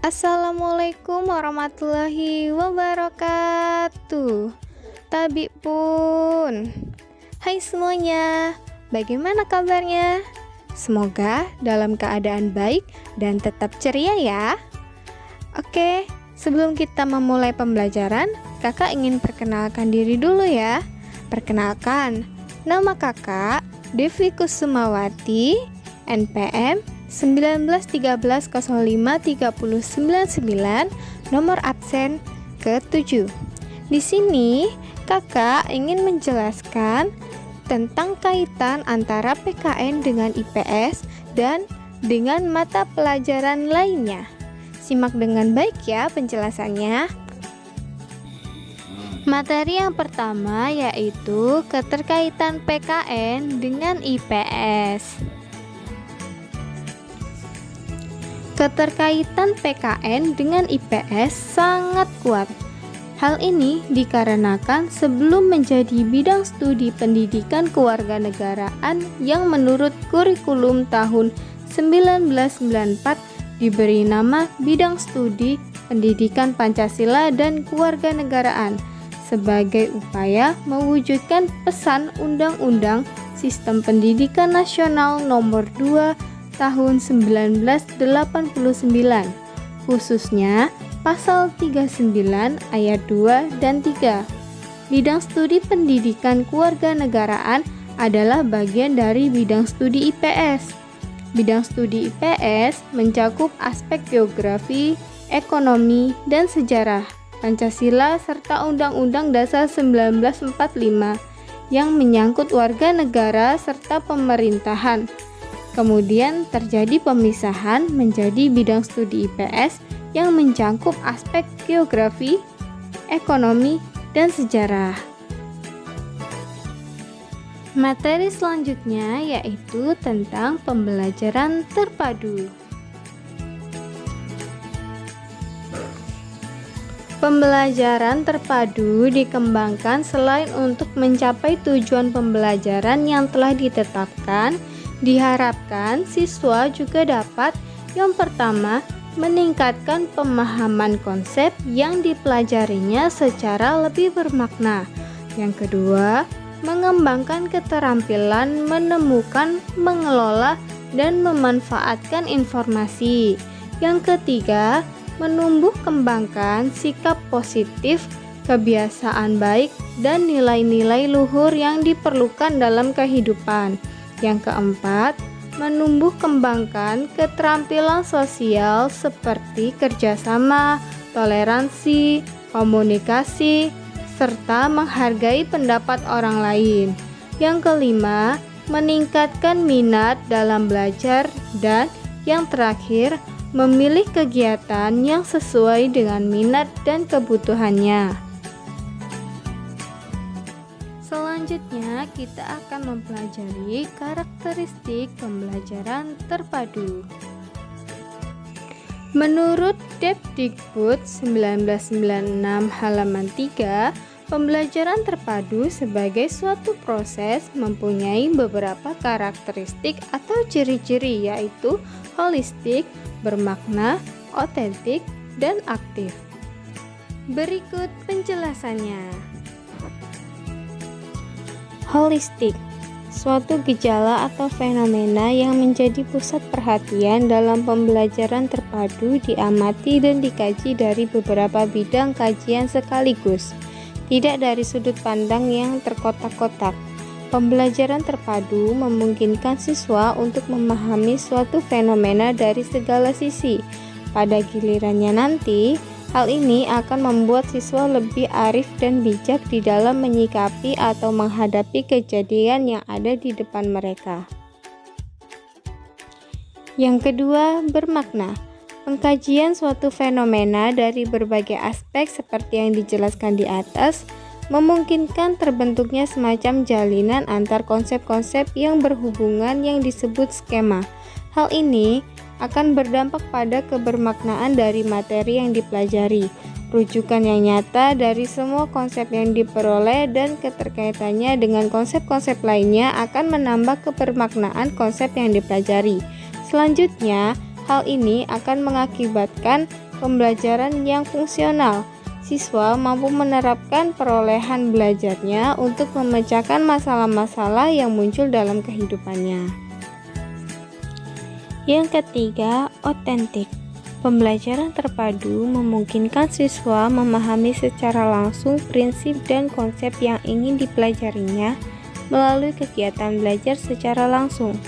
Assalamualaikum warahmatullahi wabarakatuh. Tabi pun. Hai semuanya, bagaimana kabarnya? Semoga dalam keadaan baik dan tetap ceria ya. Oke, sebelum kita memulai pembelajaran, kakak ingin perkenalkan diri dulu ya. Perkenalkan, nama kakak Devi Kusumawati, NPM 1913053999, nomor absen ke-7. Di sini kakak ingin menjelaskan tentang kaitan antara PKN dengan IPS dan dengan mata pelajaran lainnya. Simak dengan baik ya penjelasannya. Materi yang pertama yaitu keterkaitan PKN dengan IPS. Keterkaitan PKN dengan IPS sangat kuat. Hal ini dikarenakan sebelum menjadi bidang studi pendidikan kewarganegaraan yang menurut kurikulum tahun 1994 diberi nama bidang studi pendidikan Pancasila dan kewarganegaraan sebagai upaya mewujudkan pesan Undang-Undang Sistem Pendidikan Nasional Nomor 2 tahun 1989, khususnya pasal 39 ayat 2 dan 3. Bidang studi pendidikan kewarganegaraan adalah bagian dari bidang studi IPS. Bidang studi IPS mencakup aspek geografi, ekonomi, dan sejarah Pancasila serta Undang-Undang Dasar 1945 yang menyangkut warga negara serta pemerintahan. Kemudian terjadi pemisahan menjadi bidang studi IPS yang mencakup aspek geografi, ekonomi, dan sejarah. Materi selanjutnya yaitu tentang pembelajaran terpadu. Pembelajaran terpadu dikembangkan selain untuk mencapai tujuan pembelajaran yang telah ditetapkan. Diharapkan siswa juga dapat yang pertama meningkatkan pemahaman konsep yang dipelajarinya secara lebih bermakna. Yang kedua, mengembangkan keterampilan menemukan, mengelola, dan memanfaatkan informasi. Yang ketiga, menumbuh kembangkan sikap positif, kebiasaan baik, dan nilai-nilai luhur yang diperlukan dalam kehidupan. Yang keempat, menumbuh kembangkan keterampilan sosial seperti kerjasama, toleransi, komunikasi, serta menghargai pendapat orang lain. Yang kelima, meningkatkan minat dalam belajar, dan yang terakhir, memilih kegiatan yang sesuai dengan minat dan kebutuhannya. Selanjutnya, kita akan mempelajari karakteristik pembelajaran terpadu. Menurut Depdikbud 1996 halaman 3, pembelajaran terpadu sebagai suatu proses mempunyai beberapa karakteristik atau ciri-ciri yaitu holistik, bermakna, otentik, dan aktif. Berikut penjelasannya. Holistik, suatu gejala atau fenomena yang menjadi pusat perhatian dalam pembelajaran terpadu diamati dan dikaji dari beberapa bidang kajian sekaligus, tidak dari sudut pandang yang terkotak-kotak. Pembelajaran terpadu memungkinkan siswa untuk memahami suatu fenomena dari segala sisi. Pada gilirannya nanti, hal ini akan membuat siswa lebih arif dan bijak di dalam menyikapi atau menghadapi kejadian yang ada di depan mereka. Yang kedua, bermakna. Pengkajian suatu fenomena dari berbagai aspek seperti yang dijelaskan di atas memungkinkan terbentuknya semacam jalinan antar konsep-konsep yang berhubungan yang disebut skema. Hal ini akan berdampak pada kebermaknaan dari materi yang dipelajari, rujukan yang nyata dari semua konsep yang diperoleh dan keterkaitannya dengan konsep-konsep lainnya akan menambah kebermaknaan konsep yang dipelajari. Selanjutnya, hal ini akan mengakibatkan pembelajaran yang fungsional. Siswa mampu menerapkan perolehan belajarnya untuk memecahkan masalah-masalah yang muncul dalam kehidupannya. Yang ketiga, otentik. Pembelajaran terpadu memungkinkan siswa memahami secara langsung prinsip dan konsep yang ingin dipelajarinya melalui kegiatan belajar secara langsung.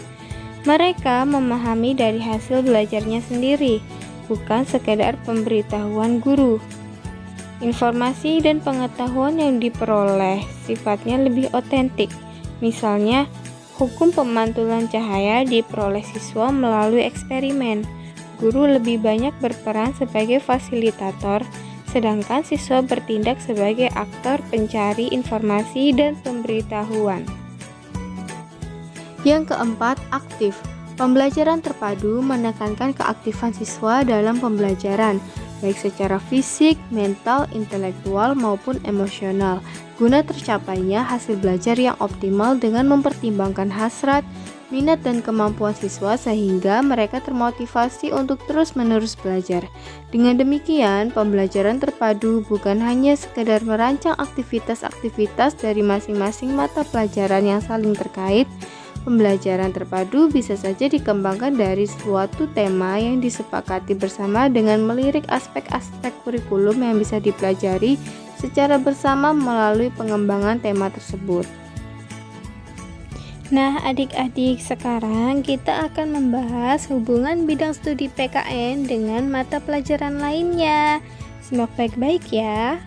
Mereka memahami dari hasil belajarnya sendiri, bukan sekedar pemberitahuan guru. Informasi dan pengetahuan yang diperoleh sifatnya lebih otentik. Misalnya, hukum pemantulan cahaya diperoleh siswa melalui eksperimen. Guru lebih banyak berperan sebagai fasilitator, sedangkan siswa bertindak sebagai aktor pencari informasi dan pemberitahuan. Yang keempat, aktif. Pembelajaran terpadu menekankan keaktifan siswa dalam pembelajaran, baik secara fisik, mental, intelektual, maupun emosional, guna tercapainya hasil belajar yang optimal dengan mempertimbangkan hasrat, minat dan kemampuan siswa sehingga mereka termotivasi untuk terus-menerus belajar. Dengan demikian, pembelajaran terpadu bukan hanya sekedar merancang aktivitas-aktivitas dari masing-masing mata pelajaran yang saling terkait. Pembelajaran terpadu bisa saja dikembangkan dari suatu tema yang disepakati bersama dengan melirik aspek-aspek kurikulum yang bisa dipelajari secara bersama melalui pengembangan tema tersebut. Nah, adik-adik, sekarang kita akan membahas hubungan bidang studi PKN dengan mata pelajaran lainnya. Simak baik-baik ya.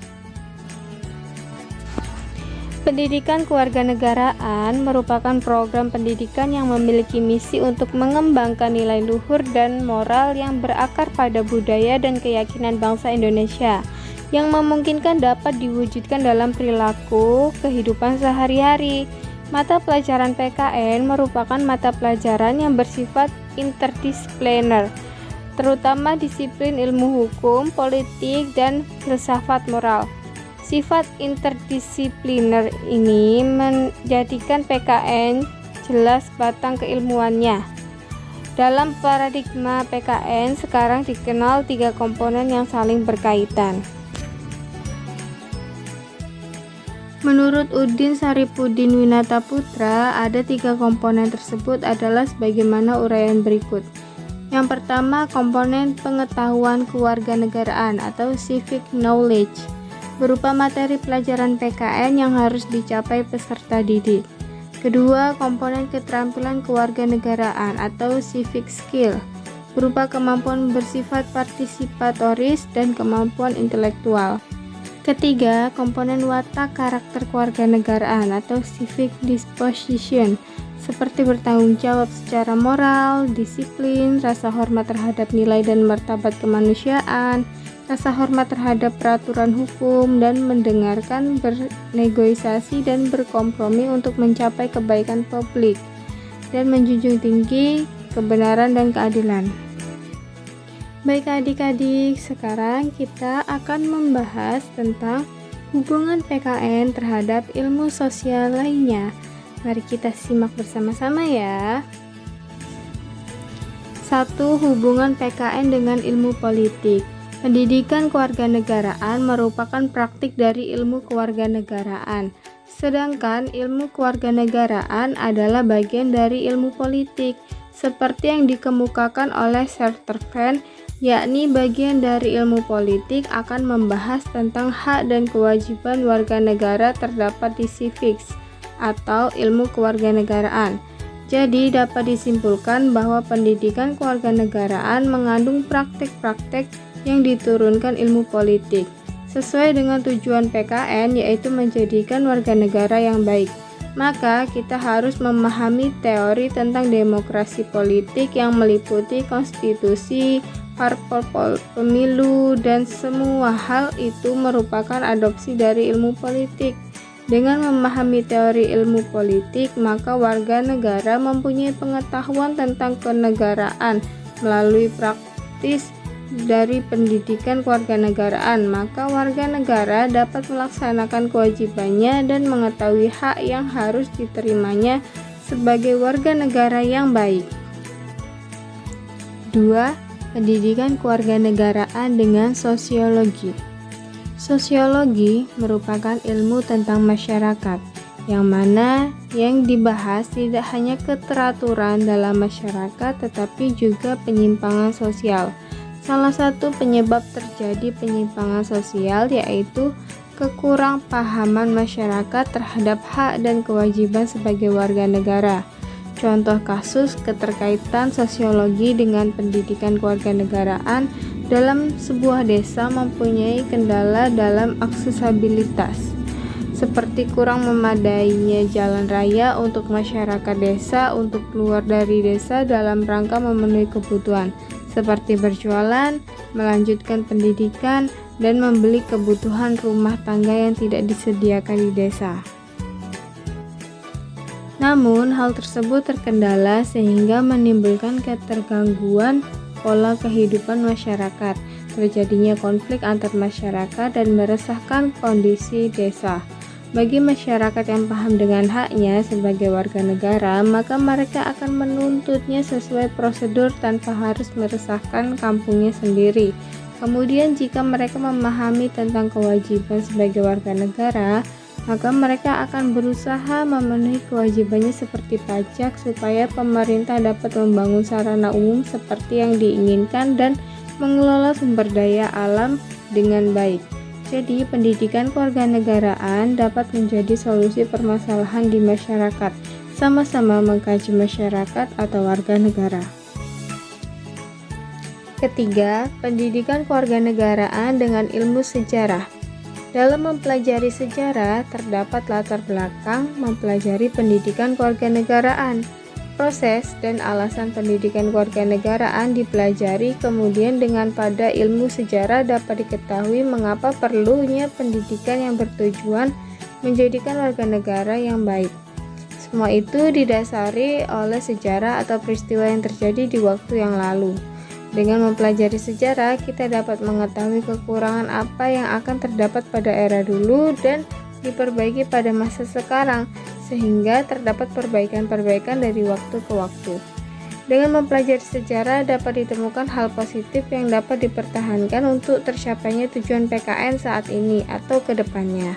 Pendidikan kewarganegaraan merupakan program pendidikan yang memiliki misi untuk mengembangkan nilai luhur dan moral yang berakar pada budaya dan keyakinan bangsa Indonesia, yang memungkinkan dapat diwujudkan dalam perilaku kehidupan sehari-hari. Mata pelajaran PKN merupakan mata pelajaran yang bersifat interdisipliner, terutama disiplin ilmu hukum, politik, dan filsafat moral. Sifat interdisipliner ini menjadikan PKN jelas batang keilmuannya. Dalam paradigma PKN sekarang dikenal 3 komponen yang saling berkaitan. Menurut Udin Saripudin Winataputra, ada 3 komponen tersebut adalah sebagaimana uraian berikut. Yang pertama, komponen pengetahuan kewarganegaraan atau civic knowledge, berupa materi pelajaran PKN yang harus dicapai peserta didik. Kedua, komponen keterampilan kewarganegaraan atau civic skill, berupa kemampuan bersifat partisipatoris dan kemampuan intelektual. Ketiga, komponen watak karakter kewarganegaraan atau civic disposition, seperti bertanggung jawab secara moral, disiplin, rasa hormat terhadap nilai dan martabat kemanusiaan, rasa hormat terhadap peraturan hukum, dan mendengarkan, bernegosiasi, dan berkompromi untuk mencapai kebaikan publik, dan menjunjung tinggi kebenaran dan keadilan. Baik adik-adik, sekarang kita akan membahas tentang hubungan PKN terhadap ilmu sosial lainnya. Mari kita simak bersama-sama ya. 1. Hubungan PKN dengan ilmu politik. Pendidikan kewarganegaraan merupakan praktik dari ilmu kewarganegaraan, sedangkan ilmu kewarganegaraan adalah bagian dari ilmu politik, seperti yang dikemukakan oleh Sertervan, yakni bagian dari ilmu politik akan membahas tentang hak dan kewajiban warga negara terdapat di civics atau ilmu kewarganegaraan. Jadi dapat disimpulkan bahwa pendidikan kewarganegaraan mengandung praktek-praktek yang diturunkan ilmu politik sesuai dengan tujuan PKN, yaitu menjadikan warga negara yang baik. Maka kita harus memahami teori tentang demokrasi politik yang meliputi konstitusi, parpol pemilu, dan semua hal itu merupakan adopsi dari ilmu politik. Dengan memahami teori ilmu politik, maka warga negara mempunyai pengetahuan tentang kenegaraan melalui praktis dari pendidikan kewarganegaraan, maka warga negara dapat melaksanakan kewajibannya dan mengetahui hak yang harus diterimanya sebagai warga negara yang baik. 2. Pendidikan kewarganegaraan dengan sosiologi. Sosiologi merupakan ilmu tentang masyarakat, yang mana yang dibahas tidak hanya keteraturan dalam masyarakat tetapi juga penyimpangan sosial. Salah satu penyebab terjadi penyimpangan sosial yaitu kekurangpahaman masyarakat terhadap hak dan kewajiban sebagai warga negara. Contoh kasus keterkaitan sosiologi dengan pendidikan kewarganegaraan dalam sebuah desa mempunyai kendala dalam aksesibilitas, seperti kurang memadainya jalan raya untuk masyarakat desa untuk keluar dari desa dalam rangka memenuhi kebutuhan, seperti berjualan, melanjutkan pendidikan, dan membeli kebutuhan rumah tangga yang tidak disediakan di desa. Namun, hal tersebut terkendala sehingga menimbulkan ketergangguan pola kehidupan masyarakat, terjadinya konflik antar masyarakat dan meresahkan kondisi desa. Bagi masyarakat yang paham dengan haknya sebagai warga negara, maka mereka akan menuntutnya sesuai prosedur tanpa harus meresahkan kampungnya sendiri. Kemudian, jika mereka memahami tentang kewajiban sebagai warga negara, maka mereka akan berusaha memenuhi kewajibannya seperti pajak supaya pemerintah dapat membangun sarana umum seperti yang diinginkan dan mengelola sumber daya alam dengan baik. Jadi, pendidikan kewarganegaraan dapat menjadi solusi permasalahan di masyarakat, sama-sama mengkaji masyarakat atau warga negara. Ketiga, pendidikan kewarganegaraan dengan ilmu sejarah. Dalam mempelajari sejarah, terdapat latar belakang mempelajari pendidikan kewarganegaraan. Proses dan alasan pendidikan kewarganegaraan dipelajari, kemudian dengan pada ilmu sejarah dapat diketahui mengapa perlunya pendidikan yang bertujuan menjadikan warga negara yang baik. Semua itu didasari oleh sejarah atau peristiwa yang terjadi di waktu yang lalu. Dengan mempelajari sejarah, kita dapat mengetahui kekurangan apa yang akan terdapat pada era dulu dan diperbaiki pada masa sekarang, sehingga terdapat perbaikan-perbaikan dari waktu ke waktu. Dengan mempelajari sejarah dapat ditemukan hal positif yang dapat dipertahankan untuk tercapainya tujuan PKN saat ini atau ke depannya.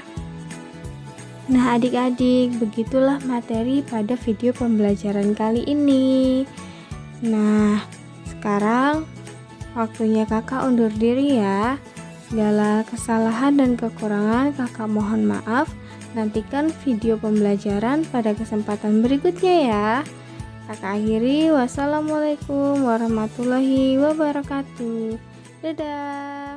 Nah adik-adik, begitulah materi pada video pembelajaran kali ini. Nah, sekarang waktunya kakak undur diri ya. Segala kesalahan dan kekurangan kakak mohon maaf. Nantikan video pembelajaran pada kesempatan berikutnya ya. Kakak akhiri, wassalamualaikum warahmatullahi wabarakatuh. Dadah.